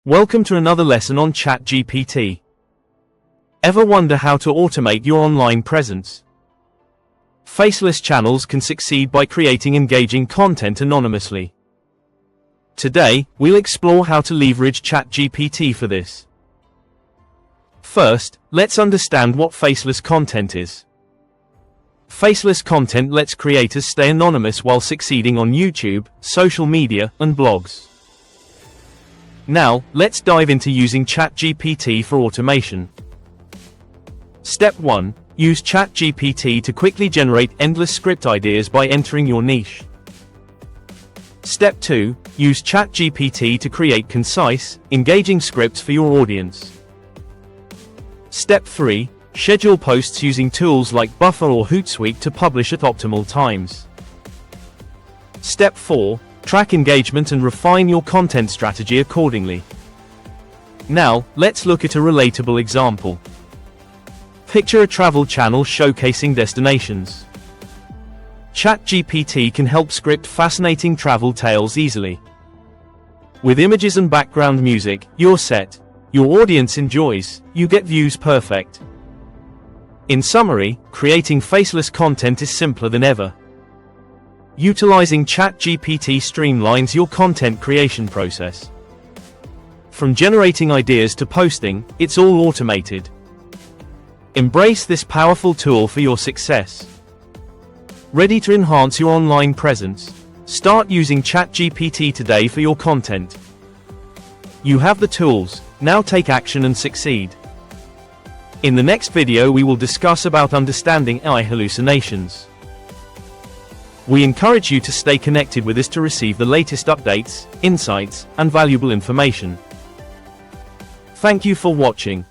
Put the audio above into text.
Welcome to another lesson on ChatGPT. Ever wonder how to automate your online presence? Faceless channels can succeed by creating engaging content anonymously. Today, we'll explore how to leverage ChatGPT for this. First, let's understand what faceless content is. Faceless content lets creators stay anonymous while succeeding on YouTube, social media, and blogs. Now, let's dive into using ChatGPT for automation. Step 1. Use ChatGPT to quickly generate endless script ideas by entering your niche. Step 2. Use ChatGPT to create concise, engaging scripts for your audience. Step 3. Schedule posts using tools like Buffer or Hootsuite to publish at optimal times. Step 4. Track engagement and refine your content strategy accordingly. Now, let's look at a relatable example. Picture a travel channel showcasing destinations. ChatGPT can help script fascinating travel tales easily. With images and background music, you're set. Your audience enjoys, you get views perfect. In summary, creating faceless content is simpler than ever. Utilizing ChatGPT streamlines your content creation process. From generating ideas to posting, it's all automated. Embrace this powerful tool for your success. Ready to enhance your online presence? Start using ChatGPT today for your content. You have the tools, now take action and succeed. In the next video we will discuss about understanding AI hallucinations. We encourage you to stay connected with us to receive the latest updates, insights, and valuable information. Thank you for watching.